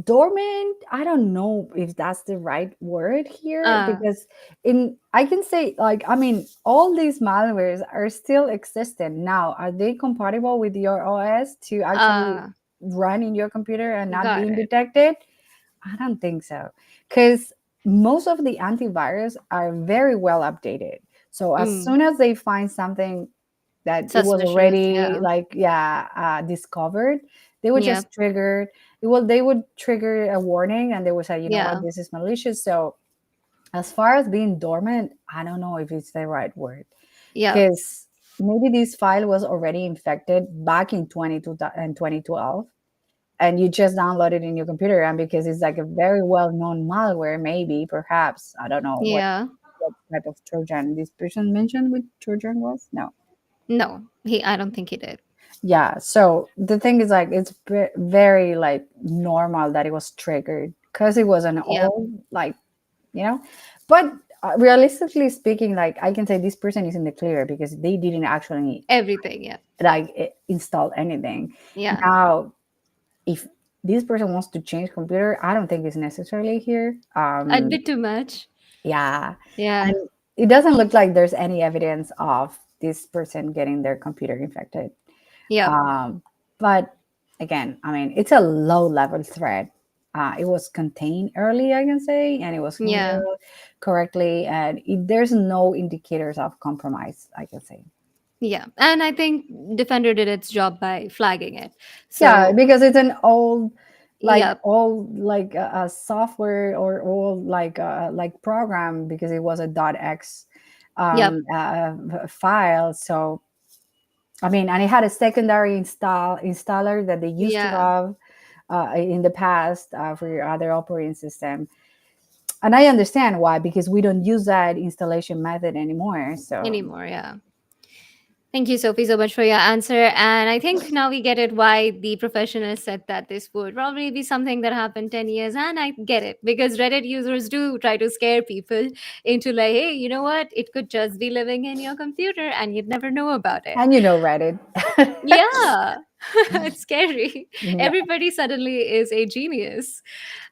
dormant. I don't know if that's the right word here, Uh, because in I can say, like, I mean, all these malwares are still existent now. Are they compatible with your OS to actually uh, run in your computer and not got being it. detected? I don't think so, because most of the antivirus are very well updated. So as Mm. soon as they find something that it was Suspicious. already Yeah. like, yeah, discovered, they would Yeah. just trigger it. Well, they would trigger a warning, and they would say, you know what, Yeah. this is malicious. So as far as being dormant, I don't know if it's the right word, Yeah. because maybe this file was already infected back in 2012, and you just download it in your computer, and because it's like a very well-known malware, maybe, perhaps, I don't know Yeah. what type of Trojan this person mentioned with Trojan was. No. No, I don't think he did. Yeah, so the thing is, like, it's very like normal that it was triggered because it was an Yeah. old, like, you know. But realistically speaking, like, I can say this person is in the clear because they didn't actually Everything. Yeah. like install anything. Yeah. Now, if this person wants to change computer, I don't think it's necessarily here. A bit too much. Yeah, Yeah. and it doesn't look like there's any evidence of this person getting their computer infected. Yeah. Um, but again, I mean, it's a low level threat. It was contained early, I can say, and it was Yeah. handled correctly. And there's no indicators of compromise, I can say. Yeah, and I think Defender did its job by flagging it. Yeah, So, because it's an old, yeah, software or old program, because it was a .x yep, file. So I mean, and it had a secondary installer that they used to yeah, have in the past for your other operating system. And I understand why, because we don't use that installation method anymore. So anymore. Yeah. Thank you, Sophie, so much for your answer. And I think now we get it why the professional said that this would probably be something that happened 10 years. And I get it because Reddit users do try to scare people into like, hey, you know what? It could just be living in your computer and you'd never know about it. and Reddit. Yeah, it's scary. Yeah. Everybody suddenly is a genius.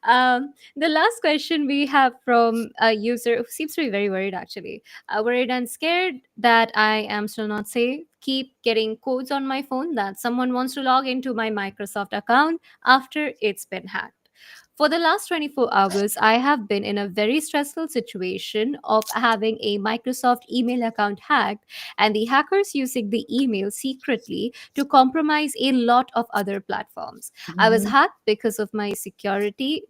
The last question we have from a user who seems to be very worried actually. Worried and scared that I am still not safe. Keep getting codes on my phone that someone wants to log into my Microsoft account after it's been hacked. For the last 24 hours, I have been in a very stressful situation of having a Microsoft email account hacked and the hackers using the email secretly to compromise a lot of other platforms. I was Mhm. hacked because my security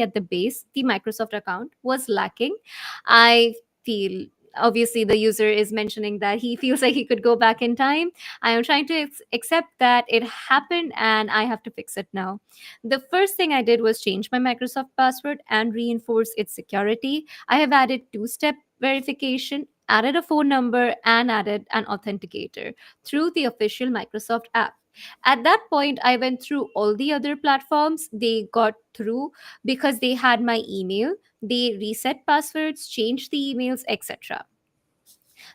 at the base, the Microsoft account, was lacking. I feel obviously the user is mentioning that he feels like he could go back in time. I am trying to accept that it happened and I have to fix it now. The first thing I did was change my Microsoft password and reinforce its security. I have added two-step verification, added a phone number, and added an authenticator through the official Microsoft app. At that point, I went through all the other platforms. They got through because they had my email. They reset passwords, changed the emails, etc.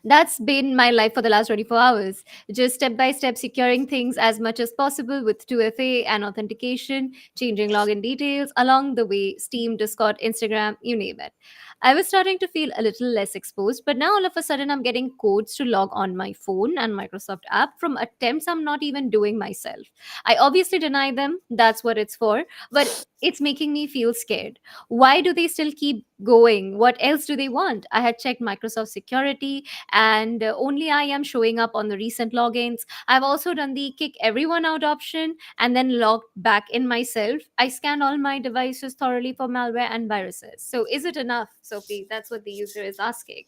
That's been my life for the last 24 hours. Just step by step securing things as much as possible with 2FA and authentication, changing login details along the way, Steam, Discord, Instagram, you name it. I was starting to feel a little less exposed, but now all of a sudden I'm getting codes to log on my phone and Microsoft app from attempts I'm not even doing myself. I obviously deny them, that's what it's for, but it's making me feel scared. Why do they still keep going? What else do they want? I had checked Microsoft security and only I am showing up on the recent logins. I've also done the kick everyone out option and then logged back in myself. I scanned all my devices thoroughly for malware and viruses. So is it enough, Sophie? That's what the user is asking.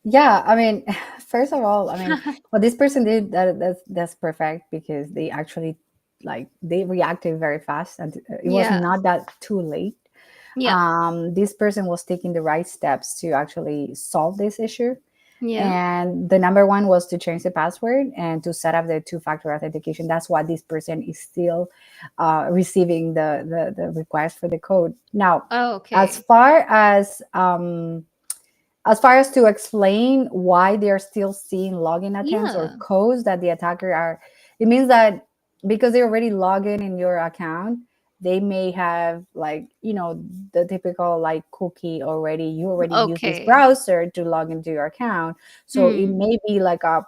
Yeah, I mean, first of all, I mean, what this person did, that's perfect, because they actually, they reacted very fast, and it was Yeah. not that too late. Yeah. This person was taking the right steps to actually solve this issue. Yeah. And the number one was to change the password and to set up the two-factor authentication. That's why this person is still receiving the request for the code. Now, Oh, as okay. far as to explain why they're still seeing login attempts or Yeah. codes that the attacker are, it means that because they already log in your account, they may have, the typical cookie already. You already use this Okay. browser to log into your account, so it Hmm. may be like a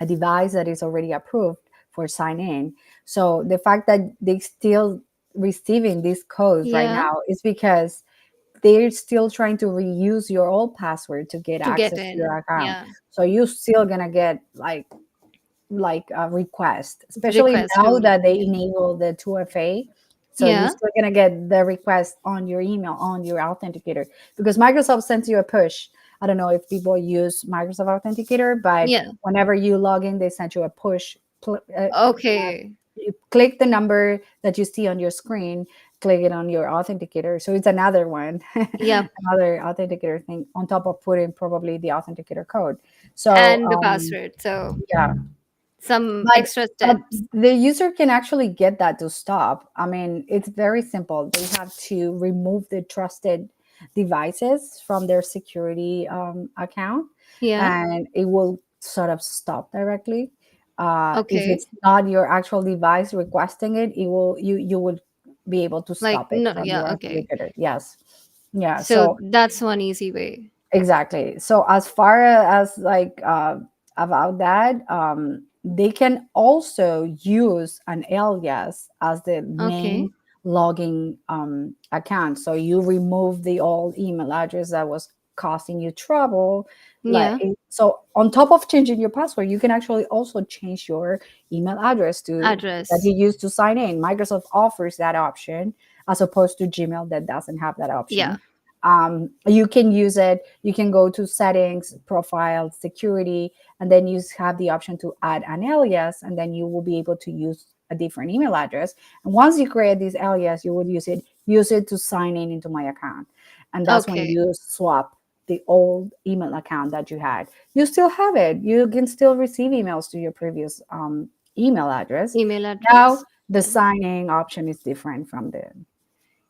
device that is already approved for sign in. So the fact that they still receiving these codes right Yeah. now is because they're still trying to reuse your old password to get To get access to your in. account. Yeah. So you're still gonna get a request, especially Request now to that log they in. enable the 2FA. So you're Yeah. still gonna get the request on your email, on your authenticator, because Microsoft sends you a push. I don't know if people use Microsoft Authenticator, but Yeah. whenever you log in, they send you a push. Okay. You click the number that you see on your screen, click it on your authenticator. So it's another one, Yeah. another authenticator thing on top of putting probably the authenticator code. So And the password. So yeah, some but extra but steps. the user can actually get that to stop. I mean, it's very simple. They have to remove the trusted devices from their security account, Yeah. and it will sort of stop directly. If Okay. it's not your actual device requesting it, it will you would be able to Like stop it no, from yeah, your okay. authenticator. Yes, yeah. So So that's one easy way. exactly. So as far as about that, they can also use an alias as the Okay. main logging account. So you remove the old email address that was causing you trouble. Yeah. So on top of changing your password, you can actually also change your email address to that Address. you use to sign in. Microsoft offers that option as opposed to Gmail that doesn't have that Yeah. option. You can use it. You can go to settings, profile, security, and then you have the option to add an alias, and then you will be able to use a different email address. And once you create this alias, you would use it to sign in into my account, and that's when Okay. you swap the old email account that you had. You still have it. You can still receive emails to your previous email address. Email Now address. the Yeah. signing option is different from the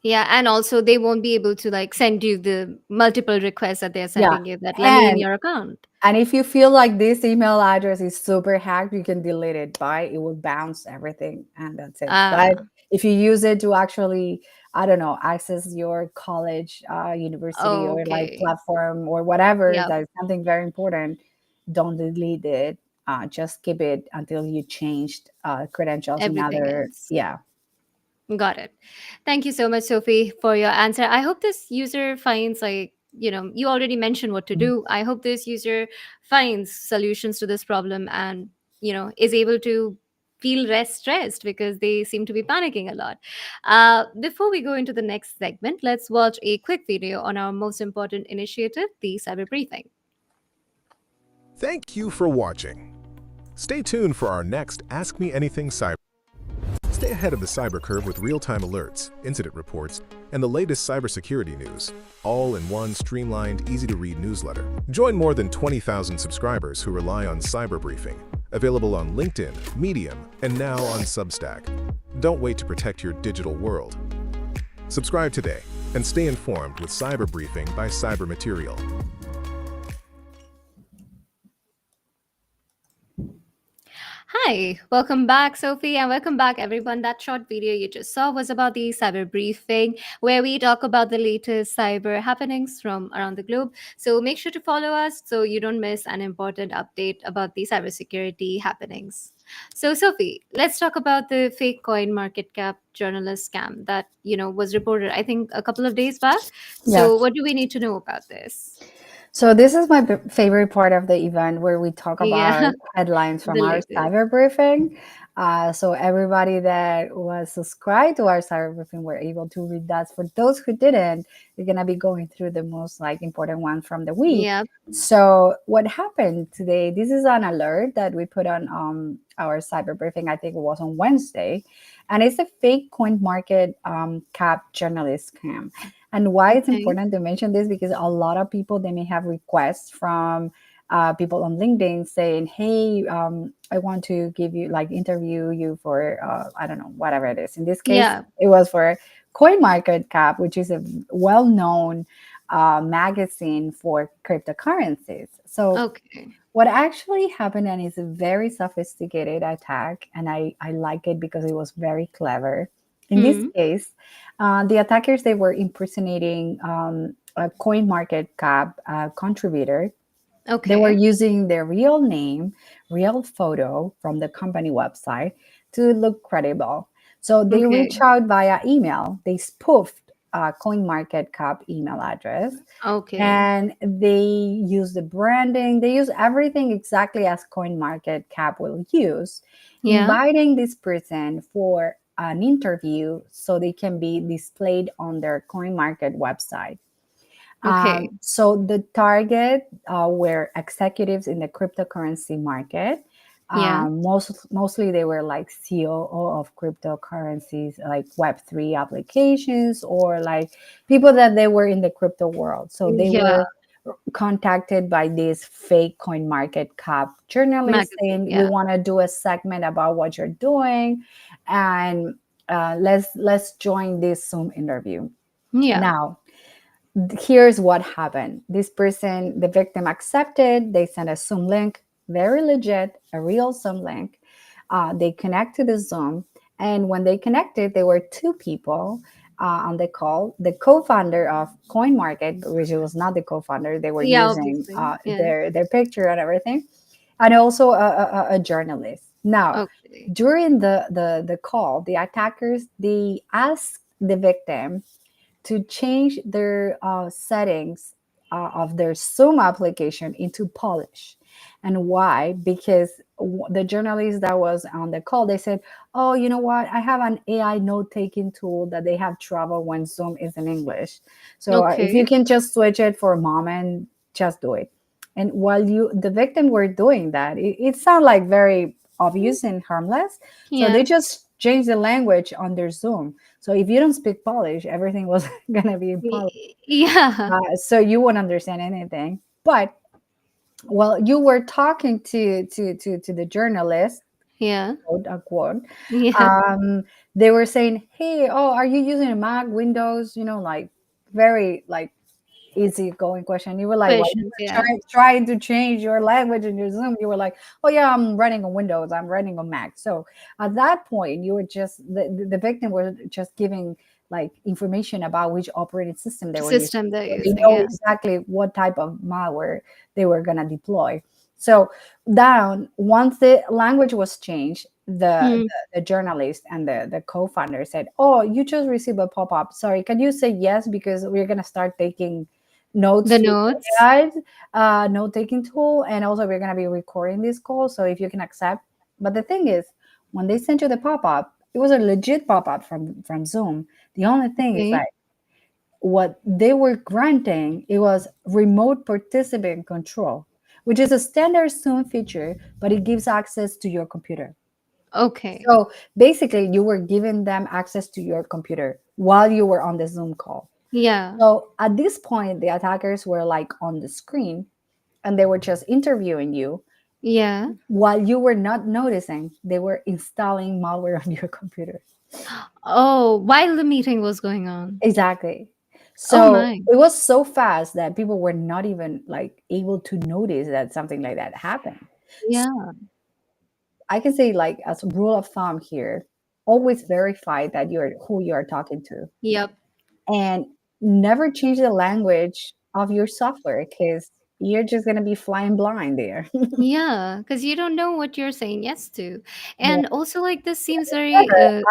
Yeah, and also they won't be able to like send you the multiple requests that they're yeah. sending you that let me in And your account. if you feel like this email address is super hacked, you can delete it. By it will bounce everything, and that's it. But Ah, if you use it to actually, I don't know, access your college, university, or like okay. platform or whatever, Yeah, that's something very important. Don't delete it. Just keep it until you changed credentials in everything other. else. Yeah, Got it. Thank you so much, Sophie, for your answer. I hope this user finds like, you already mentioned what to do. I hope this user finds solutions to this problem and, is able to feel less stressed because they seem to be panicking a lot. Before we go into the next segment, let's watch a quick video on our most important initiative, the cyber briefing. Thank you for watching. Stay tuned for our next Ask Me Anything Cyber. Stay ahead of the cyber curve with real-time alerts, incident reports, and the latest cybersecurity news, all in one streamlined, easy-to-read newsletter. Join more than 20,000 subscribers who rely on Cyber Briefing, available on LinkedIn, Medium, and now on Substack. Don't wait to protect your digital world. Subscribe today and stay informed with Cyber Briefing by Cyber Material. Hi, welcome back, Sophie, and welcome back, everyone. That short video you just saw was about the cyber briefing, where we talk about the latest cyber happenings from around the globe. So make sure to follow us so you don't miss an important update about the cybersecurity happenings. So, Sophie, let's talk about the fake coin market cap journalist scam that was reported, I think, a couple of days back. yeah. So, what do we need to know about this? So this is my favorite part of the event where we talk about Yeah, headlines from the our latest. cyber briefing. So everybody that was subscribed to our cyber briefing were able to read that. For those who didn't, we're gonna be going through the most like important one from the week. Yeah. So what happened today? This is an alert that we put on our cyber briefing. I think it was on Wednesday, and it's a fake coin market cap journalist scam. And why it's Okay. important to mention this, because a lot of people, they may have requests from people on LinkedIn saying, hey, I want to give you like interview you for I don't know, whatever it is. In this case, Yeah. it was for CoinMarketCap, which is a well-known magazine for cryptocurrencies. So Okay. what actually happened, and it's a very sophisticated attack, and I like it because it was very clever. In this Hmm. case, the attackers, they were impersonating a coin market cap contributor. They were Okay. using their real name, real photo from the company website to look credible. So they Okay. reached out via email. They spoofed CoinMarketCap email address, Okay. and they use the branding. They use everything exactly as CoinMarketCap will use, Yeah. inviting this person for an interview so they can be displayed on their CoinMarket website. Okay. So the target were executives in the cryptocurrency market. Yeah. Mostly they were like COO of cryptocurrencies, like Web3 applications, or like people that they were in the crypto world. So they Yeah. were contacted by this fake coin market cap journalist Magazine. saying, we Yeah. want to do a segment about what you're doing, and let's join this Zoom interview. Yeah. Now, here's what happened. This person, the victim, accepted. They sent a Zoom link, very legit, a real Zoom link. They connect to the Zoom, and when they connected, there were two people on the call. The co-founder of CoinMarket, which was not the co-founder, they were Yeah. using Obviously. Yeah. their picture and everything, and also a journalist. Now, Okay. during the call, the attackers, they asked the victim to change their settings of their Zoom application into Polish. And why? Because the journalist that was on the call, they said, "Oh, you know what? I have an AI note-taking tool that they have trouble when Zoom is in English. So if you Okay. can just switch it for a moment, just do it." And while the victim were doing that, it sounded like very obvious and harmless. So they Yeah. just changed the language on their Zoom. So if you don't speak Polish, everything was gonna be in Polish. Yeah. So you won't understand anything. But well, you were talking to the journalist, Yeah. quote unquote. Yeah. Um, they were saying, "Hey, oh, are you using a Mac, Windows?" Like very like easy going question. You were like, "What?" You Questions. were Yeah. trying to change your language in your Zoom. You were like, "Oh yeah, I'm running on Windows. I'm running on Mac." So at that point, you were just the victim was just giving like information about which operating system they were using. System they're So they using. know Yeah. exactly what type of malware they were gonna deploy. So down once the language was changed, Hmm. the journalist and the co-founder said, "Oh, you just received a pop-up. Sorry, can you say yes because we're gonna start taking notes The with notes. AI note taking tool, and also we're gonna be recording this call. So if you can accept." But the thing is, when they sent you the pop up, it was a legit pop up from Zoom. The only thing is Okay. that what they were granting it was remote participant control, which is a standard Zoom feature, but it gives access to your computer. Okay. So basically, you were giving them access to your computer while you were on the Zoom call. Yeah. So at this point, the attackers were like on the screen and they were just interviewing you Yeah. while you were not noticing they were installing malware on your computer. Oh, while the meeting was going on. Exactly. Oh So my. it was so fast that people were not even like able to notice that something like that happened. So Yeah. I can say like as a rule of thumb here, always verify that you're who you are talking to Yep. and never change the language of your software because you're just going to be flying blind there. Yeah, because you don't know what you're saying yes to. Yeah. And also, like, this seems very, However,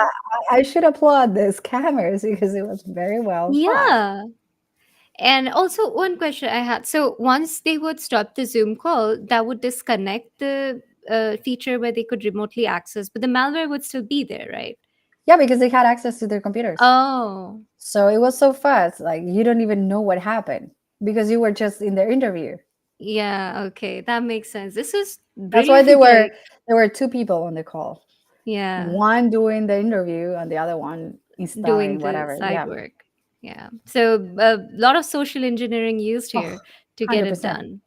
I should applaud the scammers because it was very well thought. yeah. And also, one question I had. So, once they would stop the Zoom call, that would disconnect the feature where they could remotely access, but the malware would still be there, right? Yeah, because they had access to their computers. Oh, So it was so fast, like you don't even know what happened because you were just in their interview. yeah. Okay. That makes sense. This is That's why really like, there were two people on the call. yeah, One doing the interview and the other one doing installing the whatever. side Yeah. work. Yeah. So, a lot of social engineering used Oh, here to get it 100%. done.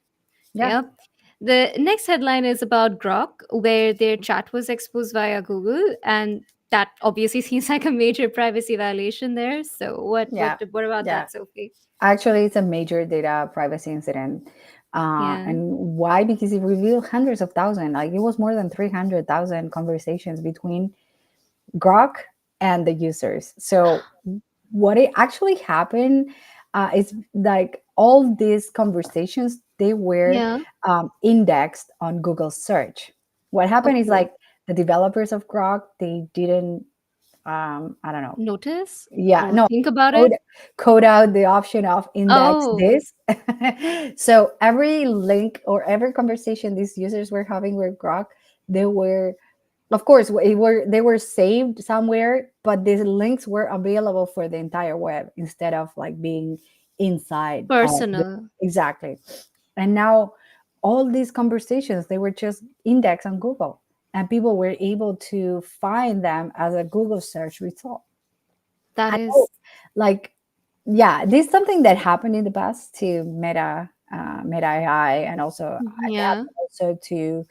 Yeah. Yep. The next headline is about Grok, where their chat was exposed via Google, and that obviously seems like a major privacy violation there. So, Yeah. what about Yeah. that, Sophie? Actually, it's a major data privacy incident. Yeah. And why? Because it revealed hundreds of thousands, like it was more than 300,000 conversations between Grok and the users. So, what it actually happened is like all these conversations, they were Yeah. indexed on Google search. What happened is Okay. like the developers of Grok, they didn't, I don't know, Notice yeah, or no, think about code, it. code out the option of index Oh, this. So every link or every conversation these users were having with Grok, they were, of course, they were saved somewhere, but these links were available for the entire web instead of like being inside of personal. exactly. And now all these conversations, they were just indexed on Google, and people were able to find them as a Google search result. That I know, is, like, yeah, this is something that happened in the past to Meta AI, and also it yeah. happened also to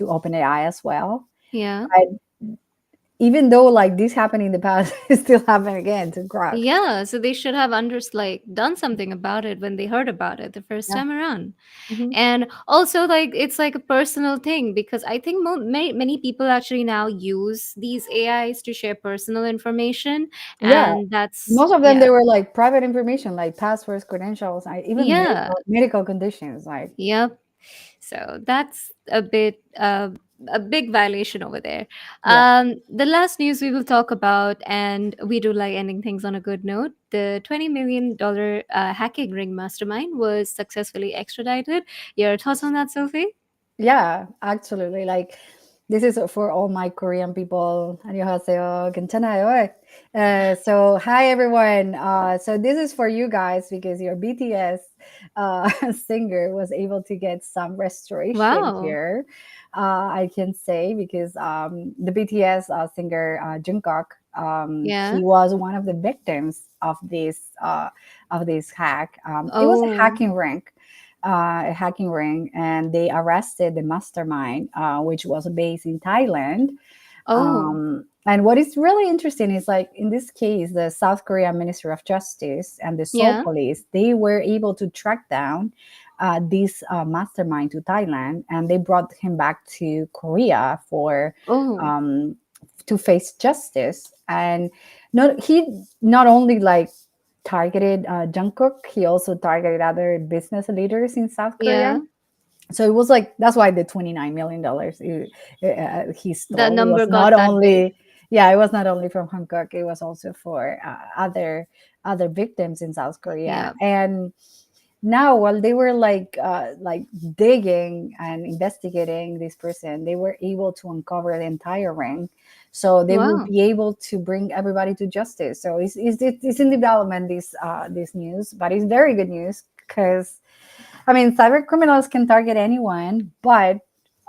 OpenAI as well. Yeah. Even though like this happened in the past, it still happened again to Grok. Yeah, so they should have like done something about it when they heard about it the first Yeah. time around. Mhm. And also, like, it's like a personal thing because I think many people actually now use these AIs to share personal information, Yeah. and that's Most of them yeah, they were like private information, like passwords, credentials, even yeah, medical conditions. Like yep. So that's a bit a big violation over there. Yeah. The last news we will talk about, and we do like ending things on a good note. The $20 million hacking ring mastermind was successfully extradited. Your thoughts on that, Sophie? Yeah, absolutely. Like this is for all my Korean people. 안녕하세요. 괜찮아요. So hi everyone. So this is for you guys because your BTS singer was able to get some restoration Wow. here. I can say because the BTS singer Jungkook, Yeah. he was one of the victims of this hack. It was Oh. a hacking ring, and they arrested the mastermind, which was based in Thailand. Oh. And what is really interesting is like in this case, the South Korea Ministry of Justice and the Seoul Yeah. Police, they were able to track down this mastermind to Thailand, and they brought him back to Korea for Oh. um, to face justice. And not only like targeted Jungkook, he also targeted other business leaders in South Korea. Yeah. So it was like that's why the $29 million he The stole number was got not that big. only, yeah, it was not only from Hankook, it was also for other victims in South Korea. Yeah. And now while they were like digging and investigating this person, they were able to uncover the entire ring, so they will Wow. be able to bring everybody to justice. So it's in development, this news, but it's very good news because I mean, cyber criminals can target anyone, but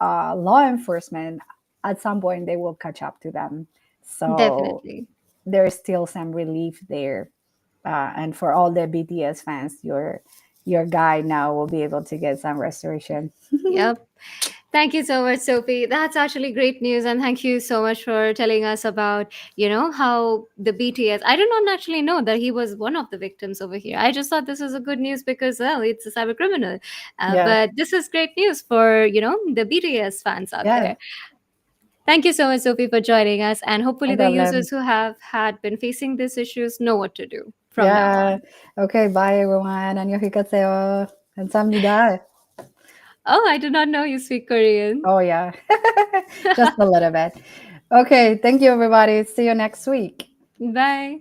law enforcement, at some point, they will catch up to them. So Definitely. there's still some relief there. And for all the BTS fans, your guy now will be able to get some restoration. Yep. Thank you so much, Sophie. That's actually great news. And thank you so much for telling us about, how the BTS. I did not actually know that he was one of the victims over here. I just thought this was a good news because, well, it's a cyber criminal. Yeah, But this is great news for, the BTS fans out yeah, there. Thank you so much, Sophie, for joining us. And hopefully no the problem. users who have had been facing these issues know what to do from now Yeah. on. Okay, bye everyone. 안녕히 가세요. 감사합니다. Oh, I did not know you speak Korean. Oh yeah, just a little bit. Okay, thank you everybody. See you next week. Bye.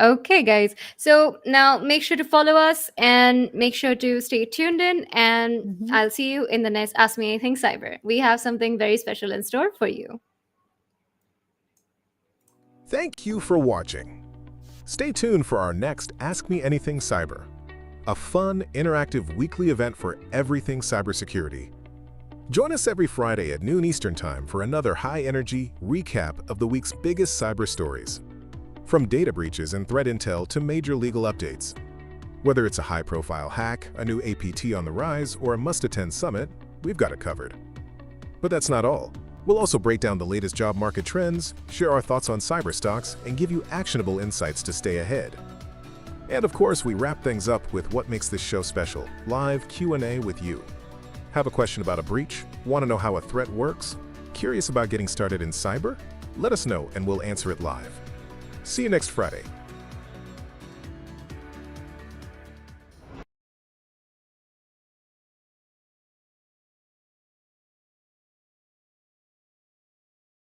Okay, guys. So now make sure to follow us and make sure to stay tuned in. And Mhm. I'll see you in the next Ask Me Anything Cyber. We have something very special in store for you. Thank you for watching. Stay tuned for our next Ask Me Anything Cyber, a fun, interactive weekly event for everything cybersecurity. Join us every Friday at noon Eastern Time for another high-energy recap of the week's biggest cyber stories. From data breaches and threat intel to major legal updates. Whether it's a high-profile hack, a new APT on the rise, or a must-attend summit, we've got it covered. But that's not all. We'll also break down the latest job market trends, share our thoughts on cyber stocks, and give you actionable insights to stay ahead. And of course, we wrap things up with what makes this show special, live Q&A with you. Have a question about a breach? Want to know how a threat works? Curious about getting started in cyber? Let us know and we'll answer it live. See you next Friday.